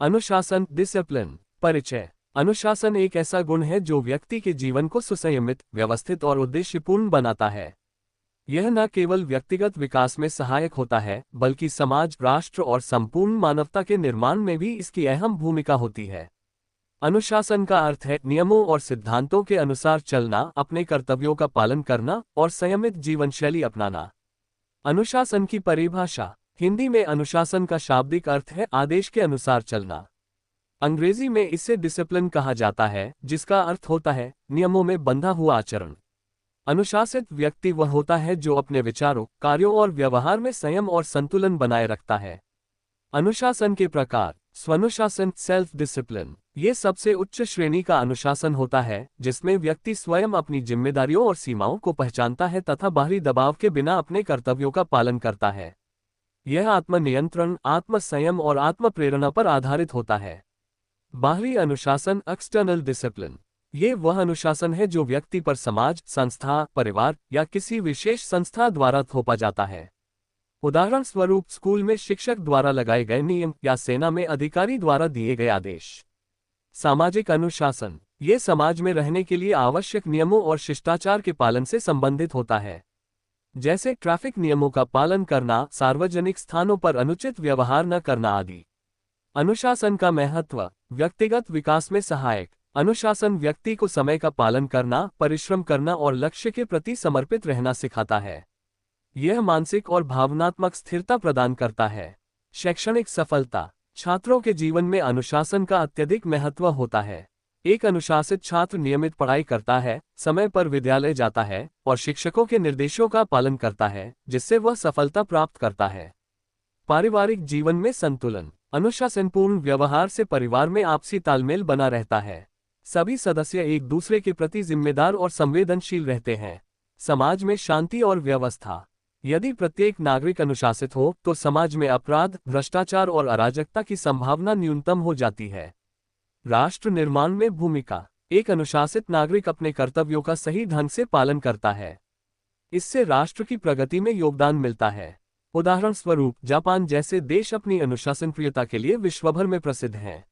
अनुशासन डिसिप्लिन। परिचय। अनुशासन एक ऐसा गुण है जो व्यक्ति के जीवन को सुसंयमित, व्यवस्थित और उद्देश्यपूर्ण बनाता है। यह न केवल व्यक्तिगत विकास में सहायक होता है, बल्कि समाज, राष्ट्र और संपूर्ण मानवता के निर्माण में भी इसकी अहम भूमिका होती है। अनुशासन का अर्थ है नियमों और सिद्धांतों के अनुसार चलना, अपने कर्तव्यों का पालन करना और संयमित जीवन शैली अपनाना। अनुशासन की परिभाषा। हिंदी में अनुशासन का शाब्दिक अर्थ है आदेश के अनुसार चलना। अंग्रेजी में इसे डिसिप्लिन कहा जाता है, जिसका अर्थ होता है नियमों में बंधा हुआ आचरण। अनुशासित व्यक्ति वह होता है जो अपने विचारों, कार्यों और व्यवहार में संयम और संतुलन बनाए रखता है। अनुशासन के प्रकार। स्वानुशासन सेल्फ डिसिप्लिन। ये सबसे उच्च श्रेणी का अनुशासन होता है, जिसमें व्यक्ति स्वयं अपनी जिम्मेदारियों और सीमाओं को पहचानता है तथा बाहरी दबाव के बिना अपने कर्तव्यों का पालन करता है। यह आत्मनियंत्रण, आत्मसंयम और आत्म प्रेरणा पर आधारित होता है। बाहरी अनुशासन एक्सटर्नल डिसिप्लिन। ये वह अनुशासन है जो व्यक्ति पर समाज, संस्था, परिवार या किसी विशेष संस्था द्वारा थोपा जाता है। उदाहरण स्वरूप स्कूल में शिक्षक द्वारा लगाए गए नियम या सेना में अधिकारी द्वारा दिए गए आदेश। सामाजिक अनुशासन। ये समाज में रहने के लिए आवश्यक नियमों और शिष्टाचार के पालन से संबंधित होता है, जैसे ट्रैफिक नियमों का पालन करना, सार्वजनिक स्थानों पर अनुचित व्यवहार न करना आदि। अनुशासन का महत्व। व्यक्तिगत विकास में सहायक। अनुशासन व्यक्ति को समय का पालन करना, परिश्रम करना और लक्ष्य के प्रति समर्पित रहना सिखाता है। यह मानसिक और भावनात्मक स्थिरता प्रदान करता है। शैक्षणिक सफलता। छात्रों के जीवन में अनुशासन का अत्यधिक महत्व होता है। एक अनुशासित छात्र नियमित पढ़ाई करता है, समय पर विद्यालय जाता है और शिक्षकों के निर्देशों का पालन करता है, जिससे वह सफलता प्राप्त करता है। पारिवारिक जीवन में संतुलन। अनुशासनपूर्ण व्यवहार से परिवार में आपसी तालमेल बना रहता है। सभी सदस्य एक दूसरे के प्रति जिम्मेदार और संवेदनशील रहते हैं। समाज में शांति और व्यवस्था। यदि प्रत्येक नागरिक अनुशासित हो तो समाज में अपराध, भ्रष्टाचार और अराजकता की संभावना न्यूनतम हो जाती है। राष्ट्र निर्माण में भूमिका। एक अनुशासित नागरिक अपने कर्तव्यों का सही ढंग से पालन करता है। इससे राष्ट्र की प्रगति में योगदान मिलता है। उदाहरण स्वरूप जापान जैसे देश अपनी अनुशासनप्रियता के लिए विश्वभर में प्रसिद्ध हैं।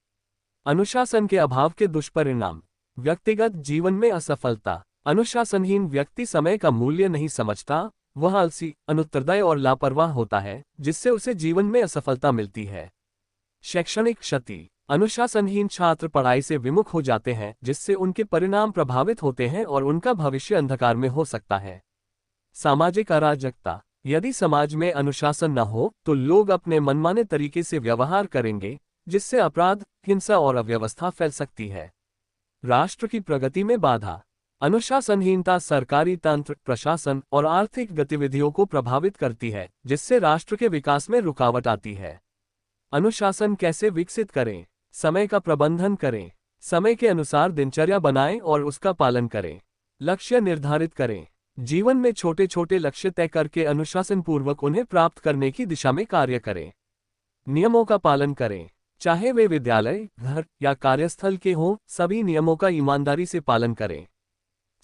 अनुशासन के अभाव के दुष्परिणाम। व्यक्तिगत जीवन में असफलता। अनुशासनहीन व्यक्ति समय का मूल्य नहीं समझता, वह आलसी, अनुत्तरदायी और लापरवाह होता है, जिससे उसे जीवन में असफलता मिलती है। शैक्षणिक क्षति। अनुशासनहीन छात्र पढ़ाई से विमुख हो जाते हैं, जिससे उनके परिणाम प्रभावित होते हैं और उनका भविष्य अंधकार में हो सकता है। सामाजिक अराजकता। यदि समाज में अनुशासन न हो तो लोग अपने मनमाने तरीके से व्यवहार करेंगे, जिससे अपराध, हिंसा और अव्यवस्था फैल सकती है। राष्ट्र की प्रगति में बाधा। अनुशासनहीनता सरकारी तंत्र, प्रशासन और आर्थिक गतिविधियों को प्रभावित करती है, जिससे राष्ट्र के विकास में रुकावट आती है। अनुशासन कैसे विकसित करें? समय का प्रबंधन करें। समय के अनुसार दिनचर्या बनाएं और उसका पालन करें। लक्ष्य निर्धारित करें। जीवन में छोटे छोटे लक्ष्य तय करके अनुशासनपूर्वक उन्हें प्राप्त करने की दिशा में कार्य करें। नियमों का पालन करें। चाहे वे विद्यालय, घर या कार्यस्थल के हों, सभी नियमों का ईमानदारी से पालन करें।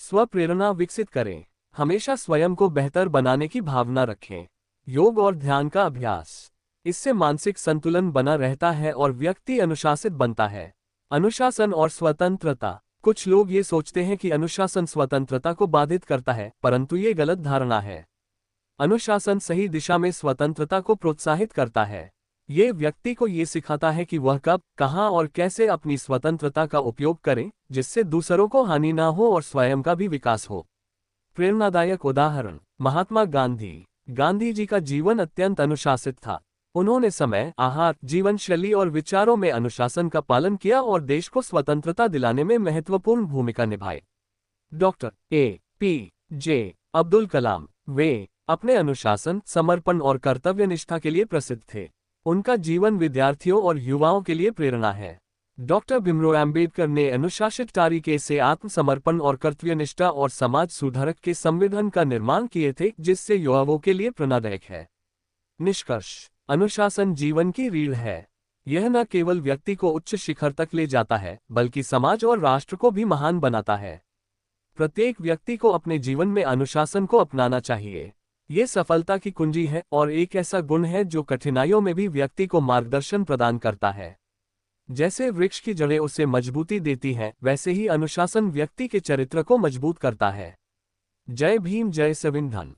स्वप्रेरणा विकसित करें। हमेशा स्वयं को बेहतर बनाने की भावना रखें। योग और ध्यान का अभ्यास। इससे मानसिक संतुलन बना रहता है और व्यक्ति अनुशासित बनता है। अनुशासन और स्वतंत्रता। कुछ लोग ये सोचते हैं कि अनुशासन स्वतंत्रता को बाधित करता है, परंतु ये गलत धारणा है। अनुशासन सही दिशा में स्वतंत्रता को प्रोत्साहित करता है। ये व्यक्ति को ये सिखाता है कि वह कब, कहाँ और कैसे अपनी स्वतंत्रता का उपयोग करे, जिससे दूसरों को हानि ना हो और स्वयं का भी विकास हो। प्रेरणादायक उदाहरण। महात्मा गांधी। गांधी जी का जीवन अत्यंत अनुशासित था। उन्होंने समय, आहार, जीवन शैली और विचारों में अनुशासन का पालन किया और देश को स्वतंत्रता दिलाने में महत्वपूर्ण भूमिका निभाई। Doctor APJ Abdul Kalam. वे अपने अनुशासन, समर्पण और कर्तव्यनिष्ठा के लिए प्रसिद्ध थे। उनका जीवन विद्यार्थियों और युवाओं के लिए प्रेरणा है। डॉक्टर भीमराव अंबेडकर ने अनुशासित तरीके से आत्मसमर्पण और कर्तव्यनिष्ठा और समाज सुधारक के संविधान का निर्माण किए थे, जिससे युवाओं के लिए प्रेरणादायक है। निष्कर्ष। अनुशासन जीवन की रीढ़ है। यह न केवल व्यक्ति को उच्च शिखर तक ले जाता है, बल्कि समाज और राष्ट्र को भी महान बनाता है। प्रत्येक व्यक्ति को अपने जीवन में अनुशासन को अपनाना चाहिए। ये सफलता की कुंजी है और एक ऐसा गुण है जो कठिनाइयों में भी व्यक्ति को मार्गदर्शन प्रदान करता है। जैसे वृक्ष की जड़ें उसे मजबूती देती हैं, वैसे ही अनुशासन व्यक्ति के चरित्र को मजबूत करता है। जय भीम, जय संविधान।